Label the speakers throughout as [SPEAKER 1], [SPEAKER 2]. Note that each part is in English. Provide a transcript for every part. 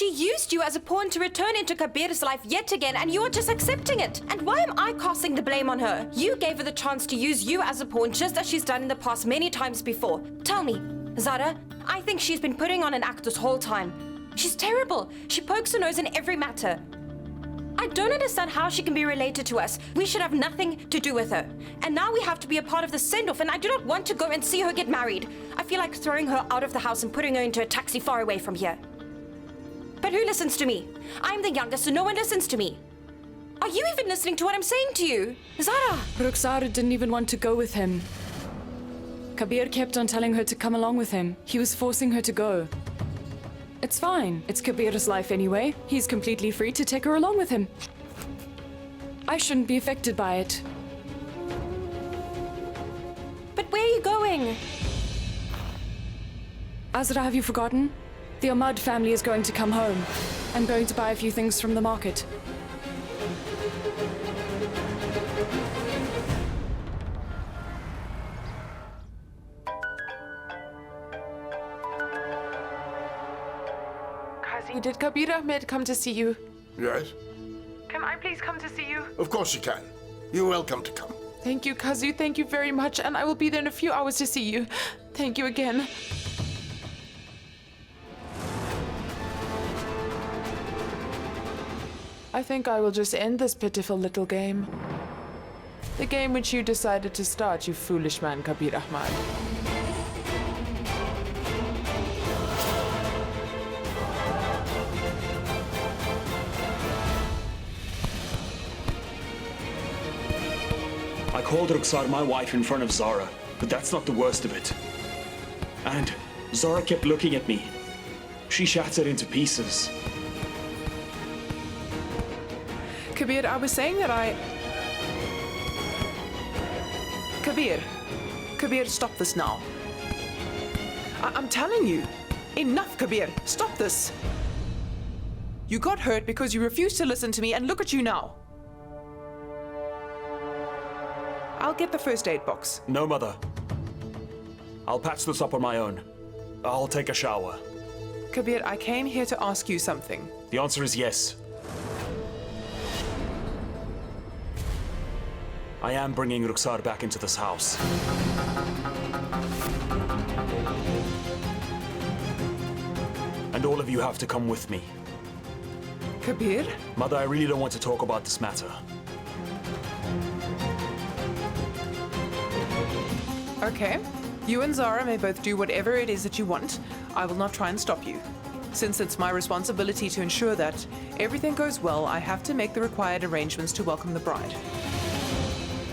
[SPEAKER 1] She used you as a pawn to return into Kabeer's life yet again, and you're just accepting it. And why am I casting the blame on her? You gave her the chance to use you as a pawn, just as she's done in the past many times before. Tell me, Zara, I think she's been putting on an act this whole time. She's terrible. She pokes her nose in every matter. I don't understand how she can be related to us. We should have nothing to do with her. And now we have to be a part of the send-off, and I do not want to go and see her get married. I feel like throwing her out of the house and putting her into a taxi far away from here. But who listens to me? I'm the youngest, so no one listens to me. Are you even listening to what I'm saying to you? Zara!
[SPEAKER 2] Rukhsar didn't even want to go with him. Kabeer kept on telling her to come along with him. He was forcing her to go. It's fine. It's Kabeer's life anyway. He's completely free to take her along with him. I shouldn't be affected by it.
[SPEAKER 1] But where are you going?
[SPEAKER 2] Azra, have you forgotten? The Ahmad family is going to come home. I'm going to buy a few things from the market.
[SPEAKER 3] Did Kabeer Ahmed come to see you?
[SPEAKER 4] Yes?
[SPEAKER 3] Can I please come to see you?
[SPEAKER 4] Of course you can. You're welcome to come.
[SPEAKER 3] Thank you, Kazu. Thank you very much. And I will be there in a few hours to see you. Thank you again. I think I will just end this pitiful little game. The game which you decided to start, you foolish man, Kabeer Ahmed.
[SPEAKER 5] I called Rukhsar my wife in front of Zara, but that's not the worst of it. And Zara kept looking at me. She shattered into pieces.
[SPEAKER 3] Kabeer, I was saying that Kabeer, stop this now. I'm telling you. Enough, Kabeer. Stop this. You got hurt because you refused to listen to me, and look at you now. I'll get the first aid box.
[SPEAKER 5] No, Mother. I'll patch this up on my own. I'll take a shower.
[SPEAKER 3] Kabeer, I came here to ask you something.
[SPEAKER 5] The answer is yes. I am bringing Rukhsar back into this house. And all of you have to come with me.
[SPEAKER 3] Kabeer?
[SPEAKER 5] Mother, I really don't want to talk about this matter.
[SPEAKER 3] Okay. You and Zara may both do whatever it is that you want. I will not try and stop you. Since it's my responsibility to ensure that everything goes well, I have to make the required arrangements to welcome the bride.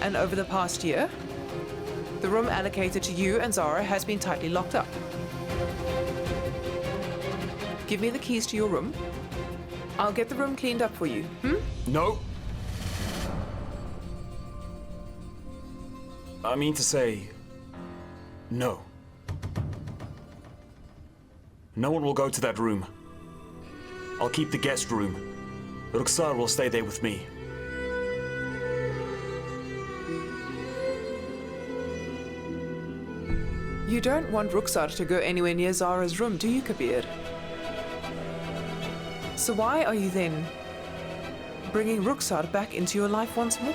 [SPEAKER 3] And over the past year, the room allocated to you and Zara has been tightly locked up. Give me the keys to your room. I'll get the room cleaned up for you.
[SPEAKER 5] No. I mean to say, no. No one will go to that room. I'll keep the guest room. Rukhsar will stay there with me.
[SPEAKER 3] You don't want Rukhsar to go anywhere near Zara's room, do you, Kabeer? So why are you then bringing Rukhsar back into your life once more?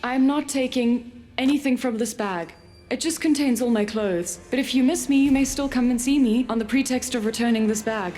[SPEAKER 2] I'm not taking anything from this bag. It just contains all my clothes. But if you miss me, you may still come and see me on the pretext of returning this bag.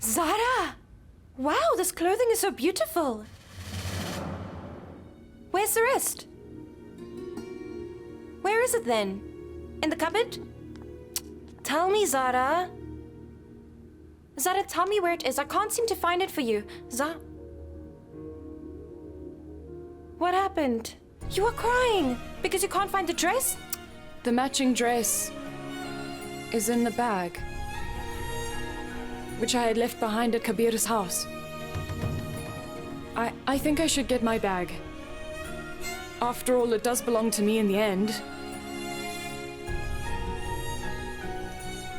[SPEAKER 1] Zara! Wow, this clothing is so beautiful. Where's the rest? Where is it then? In the cupboard? Tell me, Zara. Zara, tell me where it is. I can't seem to find it for you. What happened? You are crying because you can't find the dress?
[SPEAKER 2] The matching dress is in the bag, which I had left behind at Kabeer's house. I think I should get my bag. After all, it does belong to me in the end.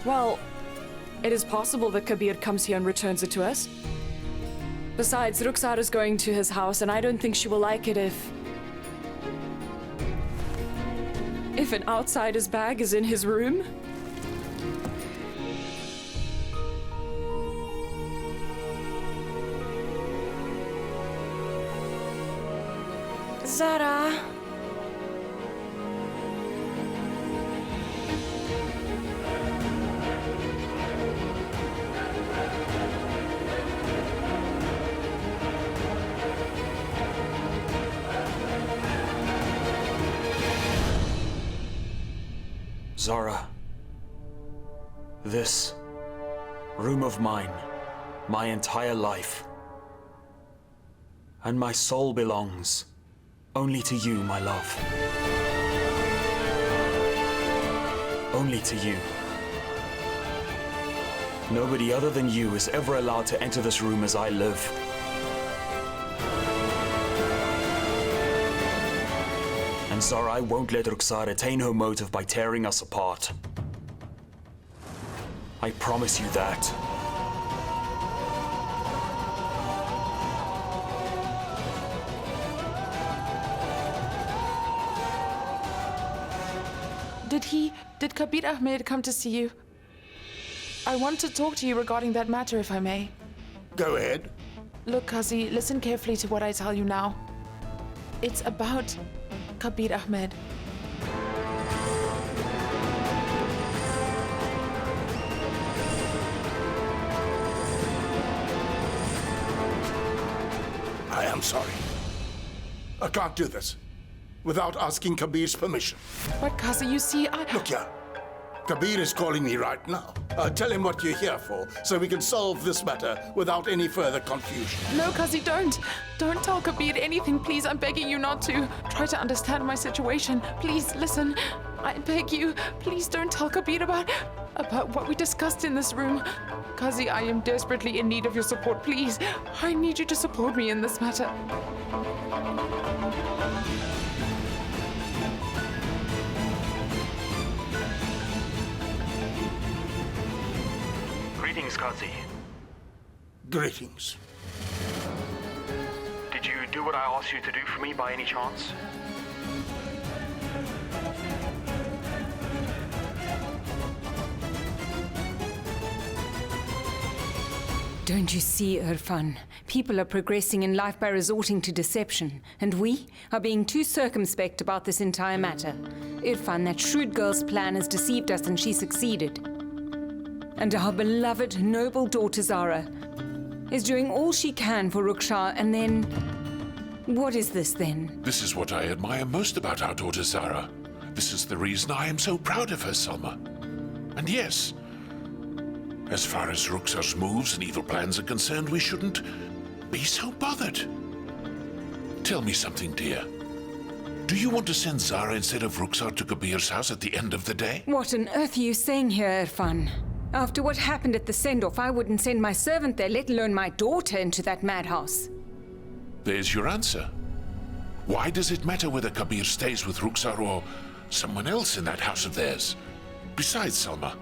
[SPEAKER 2] Well, it is possible that Kabeer comes here and returns it to us. Besides, Rukhsar is going to his house, and I don't think she will like it if an outsider's bag is in his room.
[SPEAKER 1] Zara.
[SPEAKER 5] Zara, this room of mine, my entire life, and my soul belongs only to you, my love. Only to you. Nobody other than you is ever allowed to enter this room as I live. And Zara, I won't let Rukhsar attain her motive by tearing us apart. I promise you that.
[SPEAKER 3] Did Kabeer Ahmed come to see you? I want to talk to you regarding that matter, if I may.
[SPEAKER 4] Go ahead.
[SPEAKER 3] Look, Kazi, listen carefully to what I tell you now. It's about Kabeer Ahmed.
[SPEAKER 4] I am sorry. I can't do this without asking Kabeer's permission.
[SPEAKER 3] But Kazi, you see,
[SPEAKER 4] Look here. Kabeer is calling me right now. Tell him what you're here for, so we can solve this matter without any further confusion.
[SPEAKER 3] No, Kazi, don't. Don't tell Kabeer anything, please. I'm begging you not to. Try to understand my situation. Please, listen. I beg you. Please don't tell Kabeer about what we discussed in this room. Kazi, I am desperately in need of your support. Please, I need you to support me in this matter.
[SPEAKER 6] Greetings, Kazi.
[SPEAKER 4] Greetings.
[SPEAKER 6] Did you do what I asked you to do for me by any chance?
[SPEAKER 7] Don't you see, Irfan? People are progressing in life by resorting to deception, and we are being too circumspect about this entire matter. Irfan, that shrewd girl's plan has deceived us and she succeeded. And our beloved, noble daughter Zara is doing all she can for Rukhsar, and then... what is this then?
[SPEAKER 8] This is what I admire most about our daughter Zara. This is the reason I am so proud of her, Salma. And yes, as far as Rukhsar's moves and evil plans are concerned, we shouldn't be so bothered. Tell me something, dear. Do you want to send Zara instead of Rukhsar to Kabeer's house at the end of the day?
[SPEAKER 7] What on earth are you saying here, Irfan? After what happened at the send-off, I wouldn't send my servant there, let alone my daughter, into that madhouse.
[SPEAKER 8] There's your answer. Why does it matter whether Kabeer stays with Rukhsar or someone else in that house of theirs? Besides, Salma,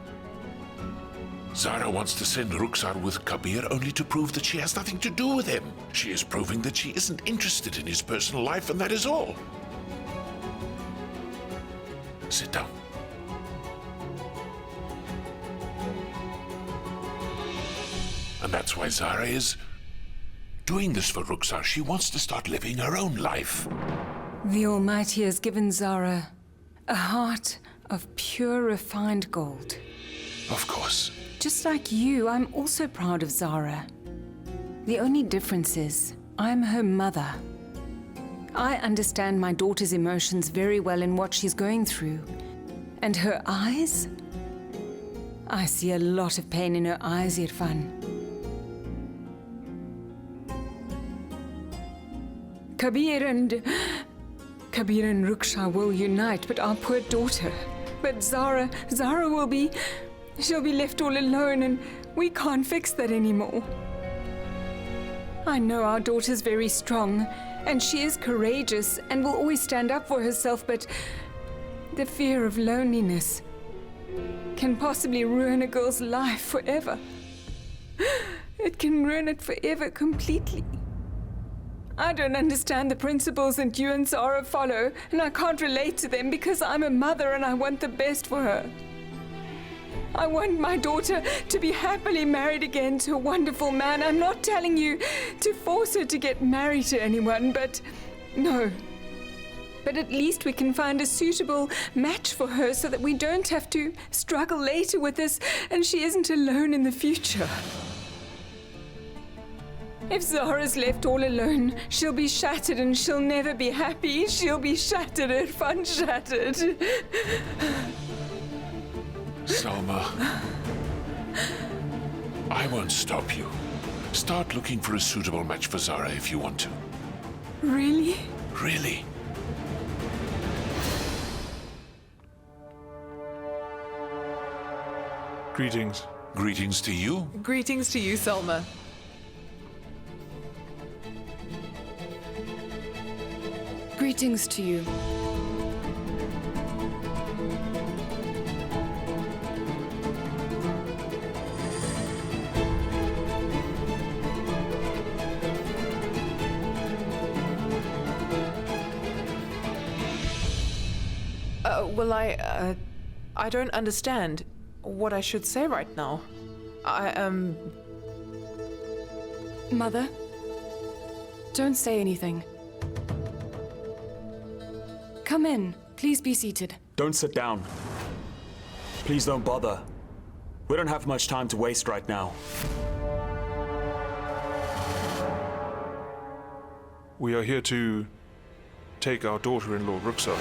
[SPEAKER 8] Zara wants to send Rukhsar with Kabeer only to prove that she has nothing to do with him. She is proving that she isn't interested in his personal life, and that is all. Sit down. And that's why Zara is doing this for Rukhsar. She wants to start living her own life.
[SPEAKER 7] The Almighty has given Zara a heart of pure, refined gold.
[SPEAKER 8] Of course.
[SPEAKER 7] Just like you, I'm also proud of Zara. The only difference is, I'm her mother. I understand my daughter's emotions very well in what she's going through. And her eyes? I see a lot of pain in her eyes, Irfan. Kabeer and Ruksha will unite, but our poor daughter. But Zara will be... She'll be left all alone, and we can't fix that anymore. I know our daughter's very strong, and she is courageous and will always stand up for herself, but the fear of loneliness can possibly ruin a girl's life forever. It can ruin it forever completely. I don't understand the principles that you and Zara follow, and I can't relate to them because I'm a mother and I want the best for her. I want my daughter to be happily married again to a wonderful man. I'm not telling you to force her to get married to anyone, but no. But at least we can find a suitable match for her so that we don't have to struggle later with this and she isn't alone in the future. If Zara's left all alone, she'll be shattered and she'll never be happy. She'll be shattered, Irfan, shattered.
[SPEAKER 8] Salma, I won't stop you. Start looking for a suitable match for Zara if you want to.
[SPEAKER 7] Really?
[SPEAKER 8] Really?
[SPEAKER 9] Greetings.
[SPEAKER 8] Greetings to you.
[SPEAKER 3] Greetings to you, Selma.
[SPEAKER 2] Greetings to you.
[SPEAKER 3] Well, I don't understand what I should say right now.
[SPEAKER 2] Mother, don't say anything. Come in. Please be seated.
[SPEAKER 5] Don't sit down. Please don't bother. We don't have much time to waste right now.
[SPEAKER 9] We are here to take our daughter-in-law, Ruksa.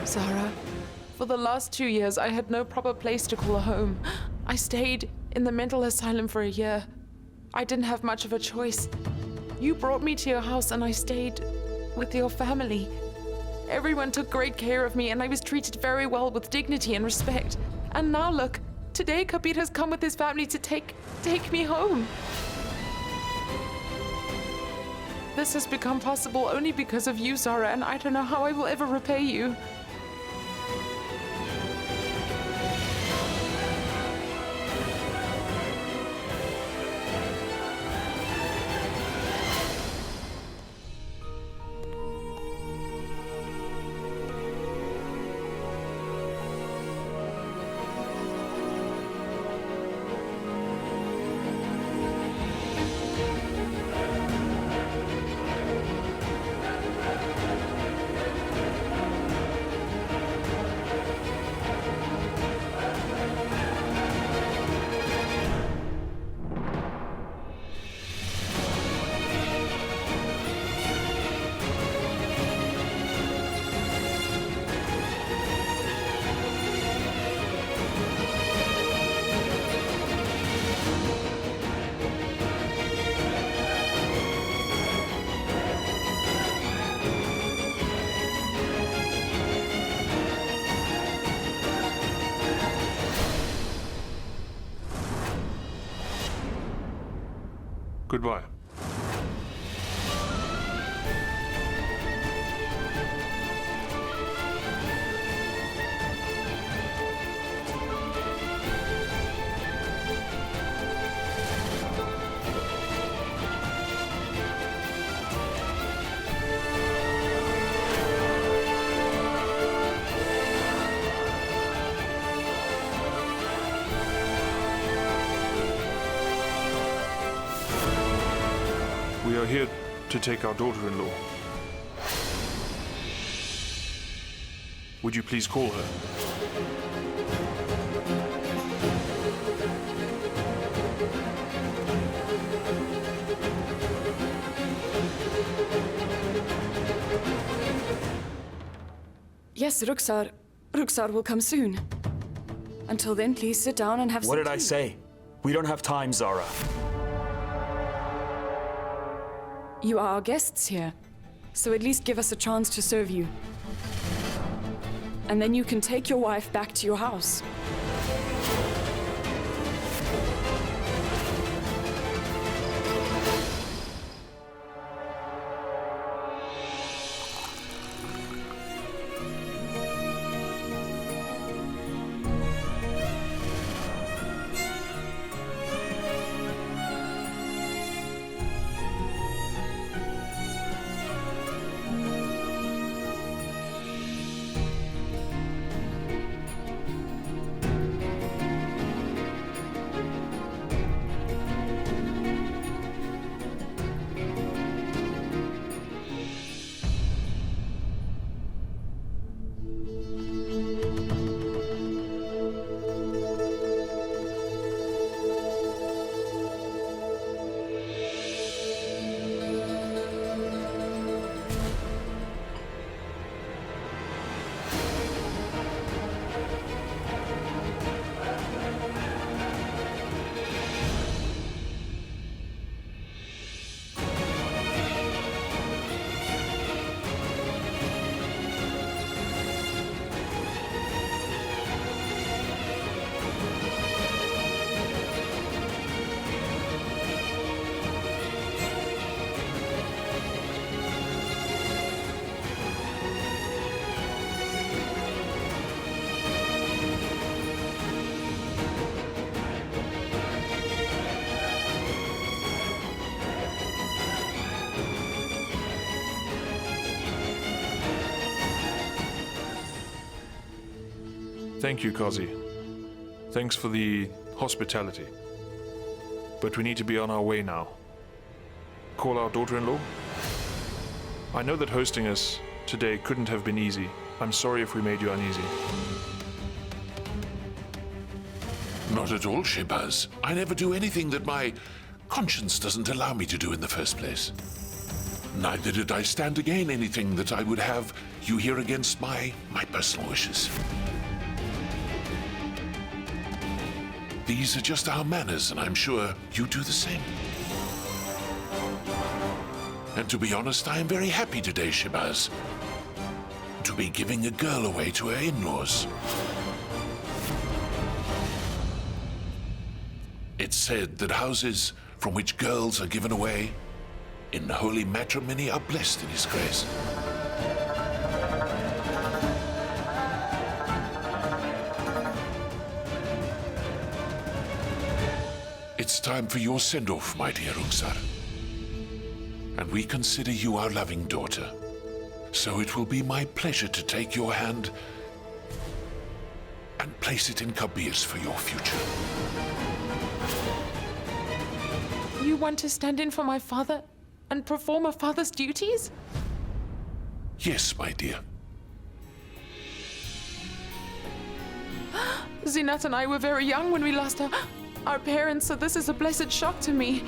[SPEAKER 3] Zara, for the last 2 years, I had no proper place to call a home. I stayed in the mental asylum for a year. I didn't have much of a choice. You brought me to your house and I stayed with your family. Everyone took great care of me and I was treated very well with dignity and respect. And now look, today Kabeer has come with his family to take me home. This has become possible only because of you, Zara, and I don't know how I will ever repay you.
[SPEAKER 9] Goodbye. are here to take our daughter-in-law. Would you please call her?
[SPEAKER 2] Yes, Ruksar. Ruksar will come soon. Until then, please sit down and have some
[SPEAKER 5] What did
[SPEAKER 2] tea.
[SPEAKER 5] I say? We don't have time, Zara.
[SPEAKER 2] You are our guests here, so at least give us a chance to serve you. And then you can take your wife back to your house.
[SPEAKER 9] Thank you, Kazi. Thanks for the hospitality. But we need to be on our way now. Call our daughter-in-law? I know that hosting us today couldn't have been easy. I'm sorry if we made you uneasy.
[SPEAKER 8] Not at all, Shehbaz. I never do anything that my conscience doesn't allow me to do in the first place. Neither did I stand to gain anything that I would have you here against my personal wishes. These are just our manners, and I'm sure you do the same. And to be honest, I am very happy today, Shehbaz, to be giving a girl away to her in-laws. It's said that houses from which girls are given away in holy matrimony are blessed in His grace. It's time for your send-off, my dear Ruksar. And we consider you our loving daughter. So it will be my pleasure to take your hand and place it in Kabeer's for your future.
[SPEAKER 3] You want to stand in for my father and perform a father's duties?
[SPEAKER 8] Yes, my dear.
[SPEAKER 3] Zinat and I were very young when we lost our parents, so this is a blessed shock to me.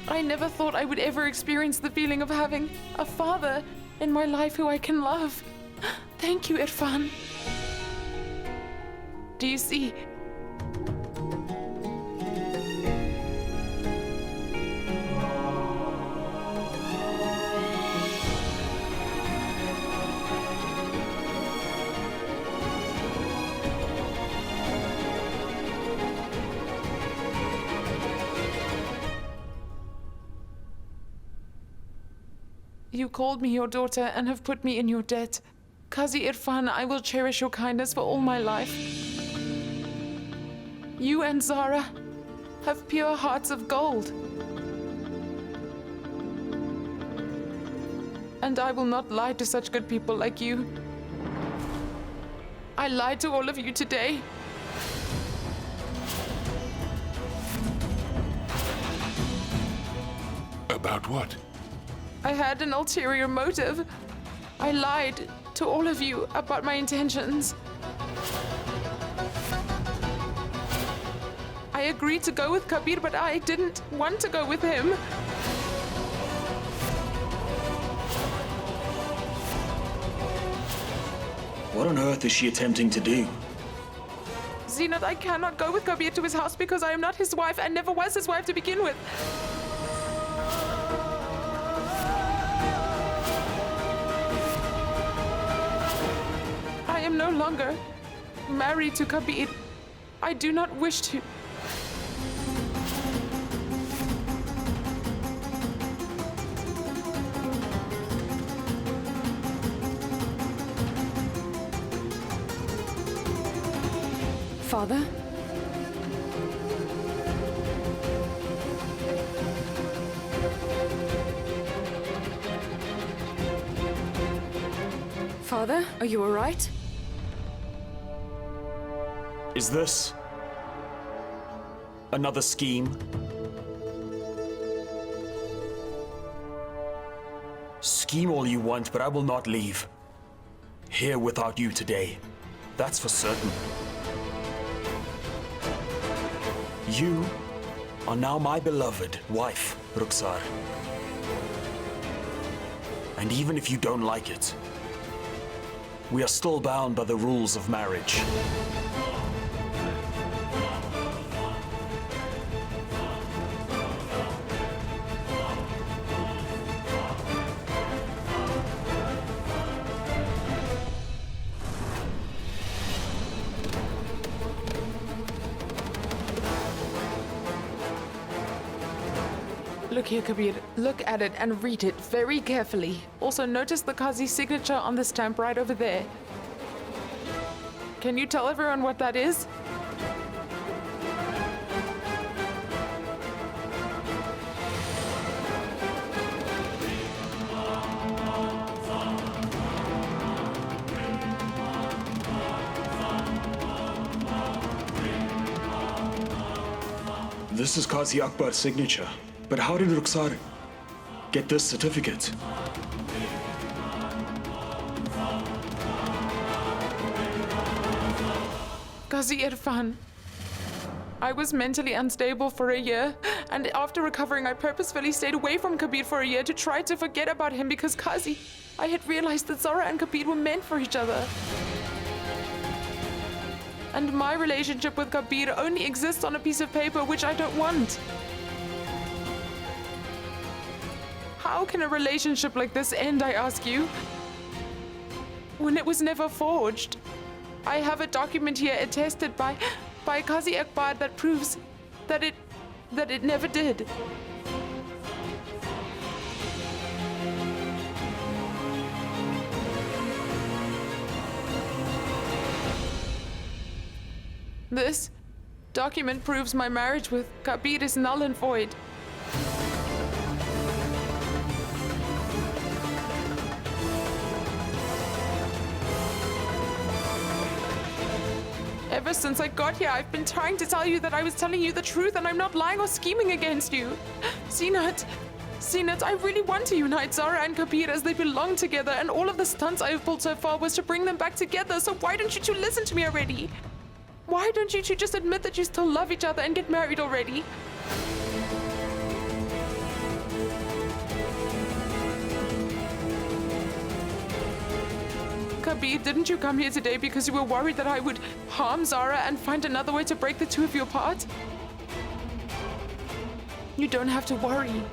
[SPEAKER 3] I never thought I would ever experience the feeling of having a father in my life who I can love. Thank you, Irfan. Do you see? You called me your daughter and have put me in your debt. Qazi Irfan, I will cherish your kindness for all my life. You and Zara have pure hearts of gold. And I will not lie to such good people like you. I lied to all of you today.
[SPEAKER 8] About what?
[SPEAKER 3] I had an ulterior motive. I lied to all of you about my intentions. I agreed to go with Kabeer, but I didn't want to go with him.
[SPEAKER 5] What on earth is she attempting to do?
[SPEAKER 3] Zinat, I cannot go with Kabeer to his house because I am not his wife and never was his wife to begin with. I am no longer married to Kabeer. I do not wish to.
[SPEAKER 2] Father? Father, are you all right?
[SPEAKER 5] Is this another scheme? Scheme all you want, but I will not leave here without you today. That's for certain. You are now my beloved wife, Rukhsar. And even if you don't like it, we are still bound by the rules of marriage.
[SPEAKER 3] Look here, Kabeer. Look at it and read it very carefully. Also, notice the Qazi's signature on the stamp right over there. Can you tell everyone what that is?
[SPEAKER 5] This is Qazi Akbar's signature. But how did Rukhsar get this certificate?
[SPEAKER 3] Qazi Irfan. I was mentally unstable for a year, and after recovering, I purposefully stayed away from Kabeer for a year to try to forget about him because Qazi, I had realized that Zara and Kabeer were meant for each other. And my relationship with Kabeer only exists on a piece of paper, which I don't want. How can a relationship like this end, I ask you, when it was never forged? I have a document here attested by Qazi Akbar that proves that it never did. This document proves my marriage with Kabeer is null and void. Ever since I got here, I've been trying to tell you that I was telling you the truth and I'm not lying or scheming against you. Zinat, I really want to unite Zara and Kabeer as they belong together, and all of the stunts I've pulled so far was to bring them back together, so why don't you two listen to me already? Why don't you two just admit that you still love each other and get married already? Kabeer, didn't you come here today because you were worried that I would harm Zara and find another way to break the two of you apart? You don't have to worry.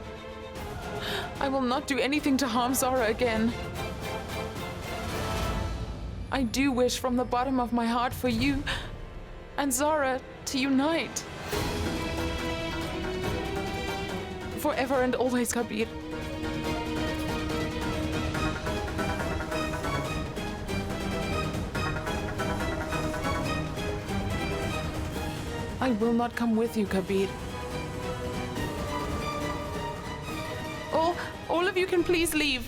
[SPEAKER 3] I will not do anything to harm Zara again. I do wish from the bottom of my heart for you and Zara to unite. Forever and always, Kabeer. I will not come with you, Kabeer. All of you can please leave.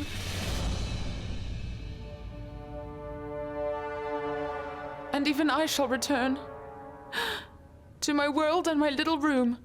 [SPEAKER 3] And even I shall return to my world and my little room.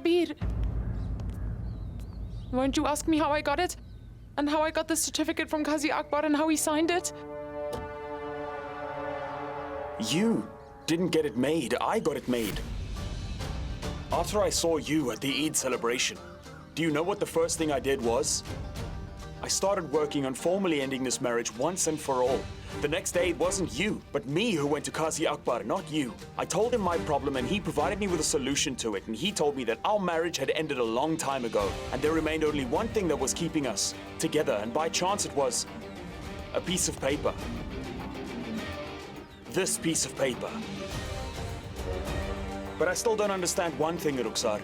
[SPEAKER 3] Kabeer, won't you ask me how I got it? And how I got the certificate from Qazi Akbar and how he signed it?
[SPEAKER 5] You didn't get it made, I got it made. After I saw you at the Eid celebration, do you know what the first thing I did was? I started working on formally ending this marriage once and for all. The next day, it wasn't you, but me who went to Qazi Akbar, not you. I told him my problem and he provided me with a solution to it, and he told me that our marriage had ended a long time ago, and there remained only one thing that was keeping us together, and by chance it was a piece of paper. This piece of paper. But I still don't understand one thing, Rukhsar.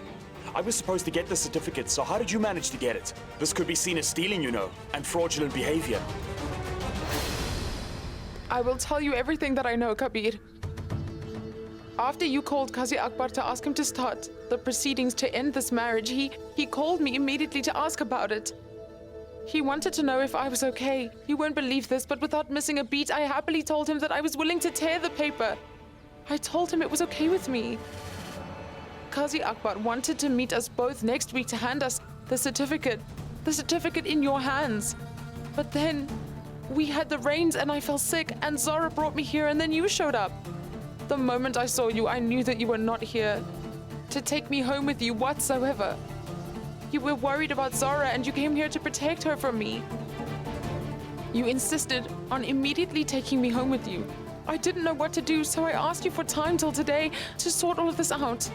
[SPEAKER 5] I was supposed to get the certificate, so how did you manage to get it? This could be seen as stealing, you know, and fraudulent behavior.
[SPEAKER 3] I will tell you everything that I know, Kabeer. After you called Qazi Akbar to ask him to start the proceedings to end this marriage, he called me immediately to ask about it. He wanted to know if I was okay. You won't believe this, but without missing a beat, I happily told him that I was willing to tear the paper. I told him it was okay with me. Qazi Akbar wanted to meet us both next week to hand us the certificate in your hands. But then we had the rains and I fell sick and Zara brought me here and then you showed up. The moment I saw you, I knew that you were not here to take me home with you whatsoever. You were worried about Zara and you came here to protect her from me. You insisted on immediately taking me home with you. I didn't know what to do, so I asked you for time till today to sort all of this out.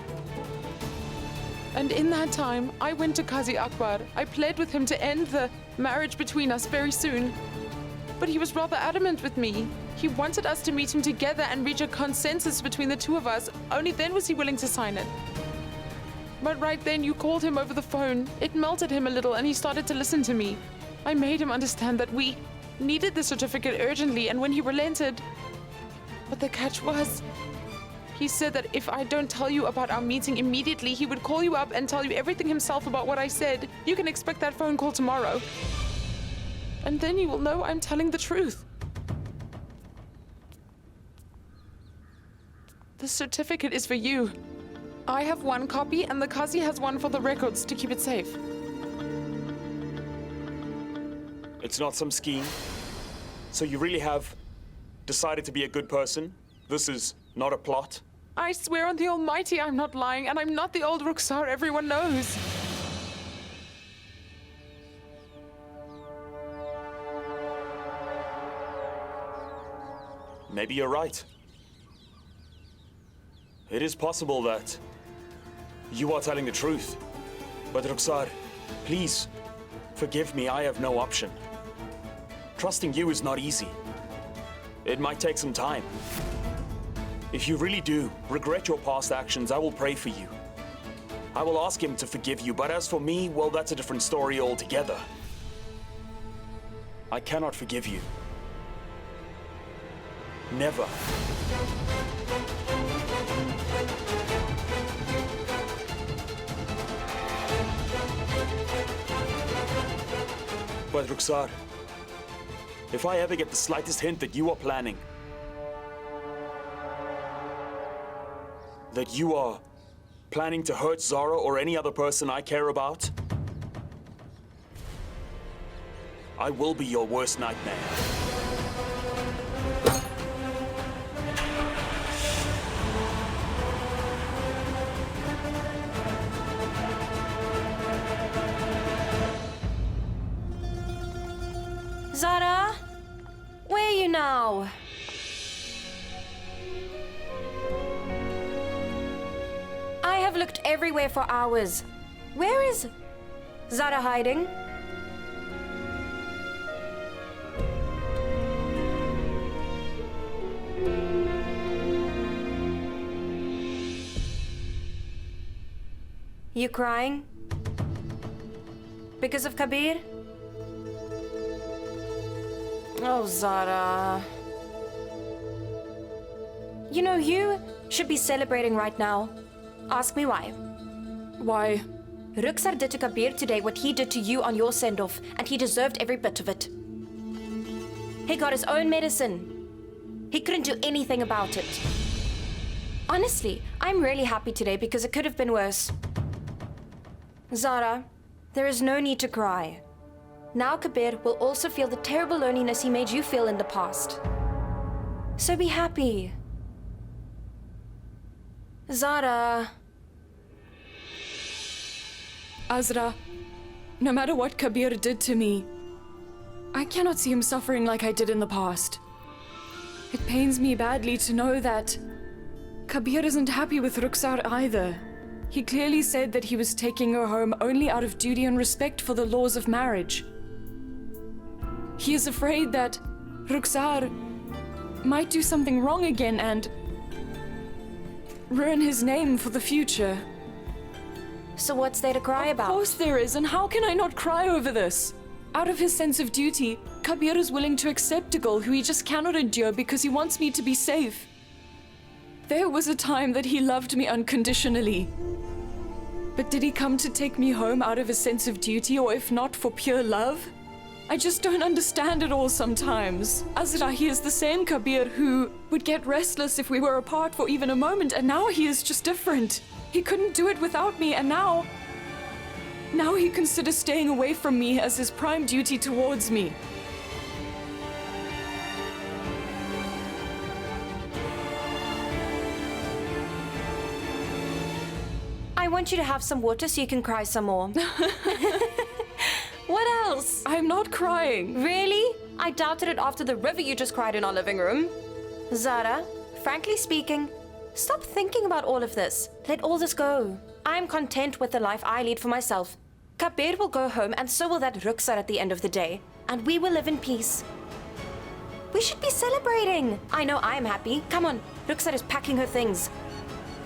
[SPEAKER 3] And in that time, I went to Qazi Akbar. I pled with him to end the marriage between us very soon. But he was rather adamant with me. He wanted us to meet him together and reach a consensus between the two of us. Only then was he willing to sign it. But right then you called him over the phone. It melted him a little and he started to listen to me. I made him understand that we needed the certificate urgently, and when he relented... But the catch was... He said that if I don't tell you about our meeting immediately, he would call you up and tell you everything himself about what I said. You can expect that phone call tomorrow. And then you will know I'm telling the truth. The certificate is for you. I have one copy and the Qazi has one for the records to keep it safe.
[SPEAKER 5] It's not some scheme. So you really have decided to be a good person? This is not a plot?
[SPEAKER 3] I swear on the Almighty I'm not lying, and I'm not the old Rukhsar everyone knows.
[SPEAKER 5] Maybe you're right. It is possible that you are telling the truth. But Rukhsar, please, forgive me, I have no option. Trusting you is not easy. It might take some time. If you really do regret your past actions, I will pray for you. I will ask him to forgive you, but as for me, well, that's a different story altogether. I cannot forgive you. Never. But Rukhsar, if I ever get the slightest hint that you are planning, that you are planning to hurt Zara or any other person I care about, I will be your worst nightmare.
[SPEAKER 1] Zara? Where are you now? I have looked everywhere for hours. Where is Zara hiding? You crying? Because of Kabeer? Oh, Zara. You know, you should be celebrating right now. Ask me why.
[SPEAKER 2] Why?
[SPEAKER 1] Rukhsar did to Kabeer today what he did to you on your send-off, and he deserved every bit of it. He got his own medicine. He couldn't do anything about it. Honestly, I'm really happy today because it could have been worse. Zara, there is no need to cry. Now Kabeer will also feel the terrible loneliness he made you feel in the past. So be happy. Zara.
[SPEAKER 2] Azra, no matter what Kabeer did to me, I cannot see him suffering like I did in the past. It pains me badly to know that Kabeer isn't happy with Rukhsar either. He clearly said that he was taking her home only out of duty and respect for the laws of marriage. He is afraid that Rukhsar might do something wrong again and ruin his name for the future.
[SPEAKER 1] So what's there to cry about?
[SPEAKER 2] Of course there is, and how can I not cry over this? Out of his sense of duty, Kabeer is willing to accept a girl who he just cannot endure because he wants me to be safe. There was a time that he loved me unconditionally. But did he come to take me home out of a sense of duty, or if not, for pure love? I just don't understand it all sometimes. Azra, he is the same Kabeer who would get restless if we were apart for even a moment, and now he is just different. He couldn't do it without me, and now he considers staying away from me as his prime duty towards me.
[SPEAKER 1] I want you to have some water so you can cry some more. What else?
[SPEAKER 2] I'm not crying.
[SPEAKER 1] Really? I doubted it after the river you just cried in our living room. Zara, frankly speaking, stop thinking about all of this. Let all this go. I'm content with the life I lead for myself. Kabeer will go home, and so will that Rukhsar at the end of the day. And we will live in peace. We should be celebrating. I know I am happy. Come on, Rukhsar is packing her things.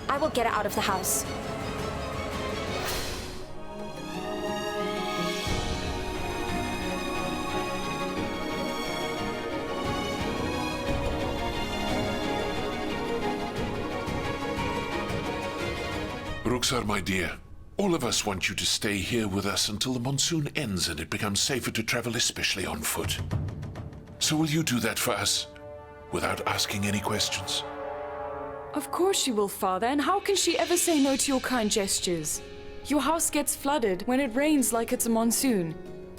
[SPEAKER 1] I will get her out of the house.
[SPEAKER 8] Rukhsar, my dear, all of us want you to stay here with us until the monsoon ends and it becomes safer to travel, especially on foot. So will you do that for us, without asking any questions?
[SPEAKER 2] Of course she will, Father, and how can she ever say no to your kind gestures? Your house gets flooded when it rains like it's a monsoon.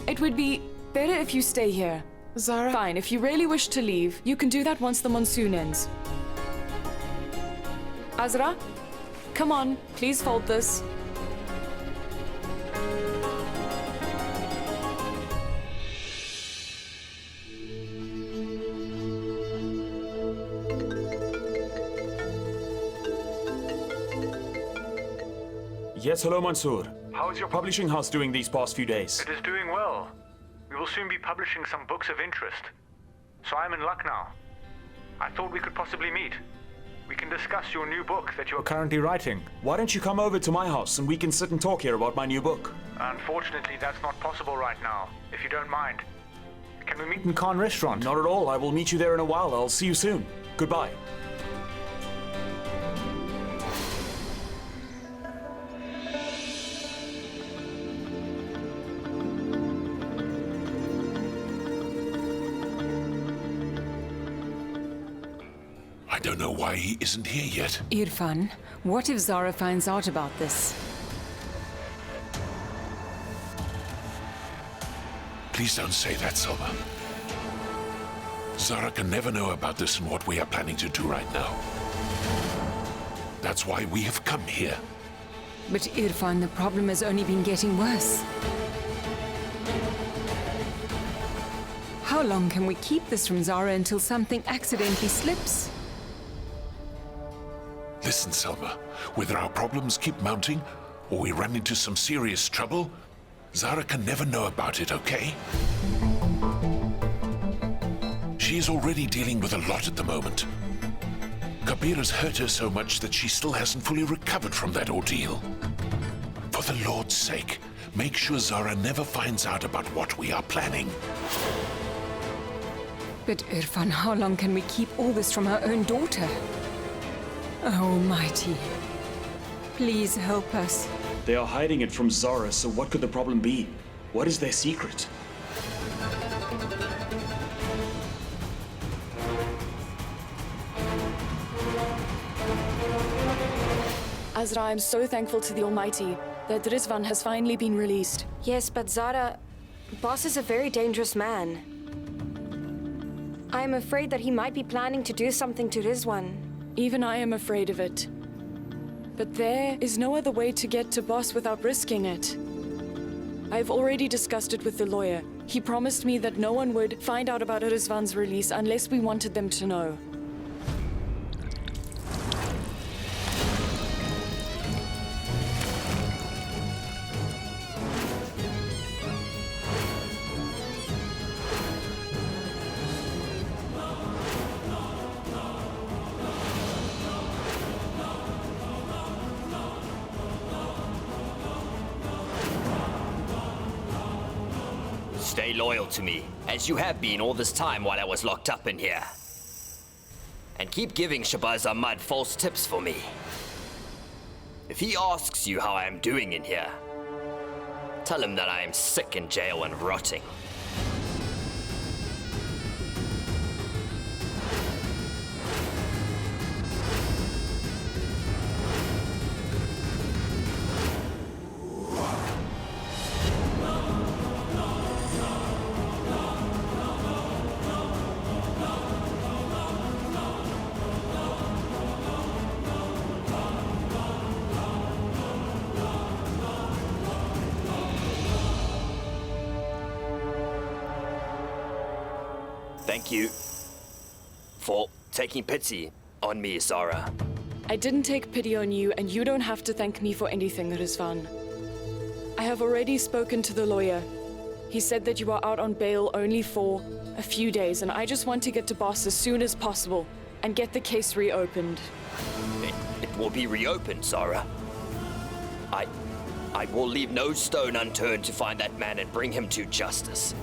[SPEAKER 2] It would be better if you stay here.
[SPEAKER 3] Zara?
[SPEAKER 2] Fine, if you really wish to leave, you can do that once the monsoon ends. Azra? Come on, please fold this.
[SPEAKER 5] Yes, hello, Mansoor.
[SPEAKER 6] How is your
[SPEAKER 5] Publishing house doing these past few days?
[SPEAKER 6] It is doing well. We will soon be publishing some books of interest. So I'm in luck now. I thought we could possibly meet. We can discuss your new book that you're currently writing.
[SPEAKER 5] Why don't you come over to my house and we can sit and talk here about my new book?
[SPEAKER 6] Unfortunately, that's not possible right now, if you don't mind. Can we meet in Khan restaurant?
[SPEAKER 5] Not at all. I will meet you there in a while. I'll see you soon. Goodbye.
[SPEAKER 8] I don't know why he isn't here yet.
[SPEAKER 7] Irfan, what if Zara finds out about this?
[SPEAKER 8] Please don't say that, Selma. Zara can never know about this and what we are planning to do right now. That's why we have come here.
[SPEAKER 7] But Irfan, the problem has only been getting worse. How long can we keep this from Zara until something accidentally slips?
[SPEAKER 8] Listen, Selma, whether our problems keep mounting or we run into some serious trouble, Zara can never know about it, okay? She is already dealing with a lot at the moment. Kabeer has hurt her so much that she still hasn't fully recovered from that ordeal. For the Lord's sake, make sure Zara never finds out about what we are planning.
[SPEAKER 7] But Irfan, how long can we keep all this from her own daughter? Almighty, please help us.
[SPEAKER 5] They are hiding it from Zara, so what could the problem be? What is their secret?
[SPEAKER 2] Azra, I'm so thankful to the Almighty. that Rizwan has finally been released.
[SPEAKER 1] Yes, but Zara, Boss is a very dangerous man. I am afraid that he might be planning to do something to Rizwan.
[SPEAKER 2] Even I am afraid of it. But there is no other way to get to Boss without risking it. I've already discussed it with the lawyer. He promised me that no one would find out about Rizwan's release unless we wanted them to know.
[SPEAKER 10] Stay loyal to me, as you have been all this time while I was locked up in here. And keep giving Shahbaz Ahmad false tips for me. If he asks you how I am doing in here, tell him that I am sick in jail and rotting. Thank you for taking pity on me, Zara.
[SPEAKER 2] I didn't take pity on you, and you don't have to thank me for anything, Rizwan. I have already spoken to the lawyer. He said that you are out on bail only for a few days, and I just want to get to Boss as soon as possible and get the case reopened.
[SPEAKER 10] It will be reopened, Zara. I will leave no stone unturned to find that man and bring him to justice.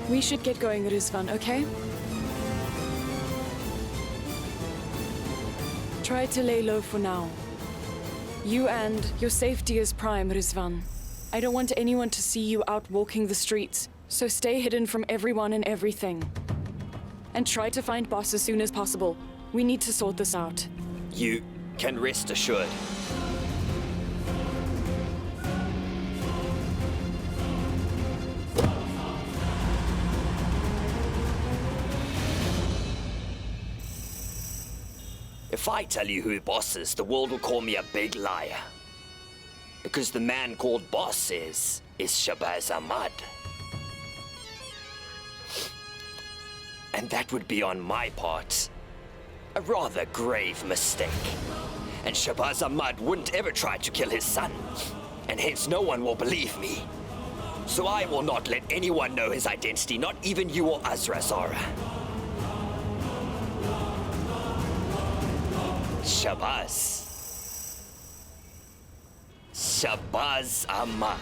[SPEAKER 2] We should get going, Rizwan, okay? Try to lay low for now. You and your safety is prime, Rizwan. I don't want anyone to see you out walking the streets, so stay hidden from everyone and everything. And try to find Boss as soon as possible. We need to sort this out.
[SPEAKER 10] You can rest assured. If I tell you who Boss is, the world will call me a big liar. Because the man called Boss is Shahbaz Ahmad. And that would be on my part a rather grave mistake. And Shahbaz Ahmad wouldn't ever try to kill his son. And hence no one will believe me. So I will not let anyone know his identity, not even you or Azra, Zara. Shahbaz Ahmad.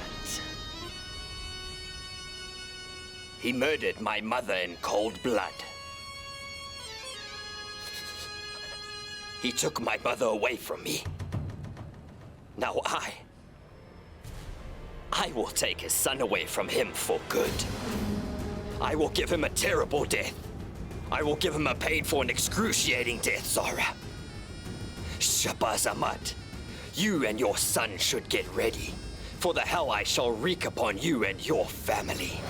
[SPEAKER 10] He murdered my mother in cold blood. He took my mother away from me. Now I will take his son away from him for good. I will give him a terrible death. I will give him a painful and excruciating death, Zara. Shahbaz Ahmad, you and your son should get ready for the hell I shall wreak upon you and your family.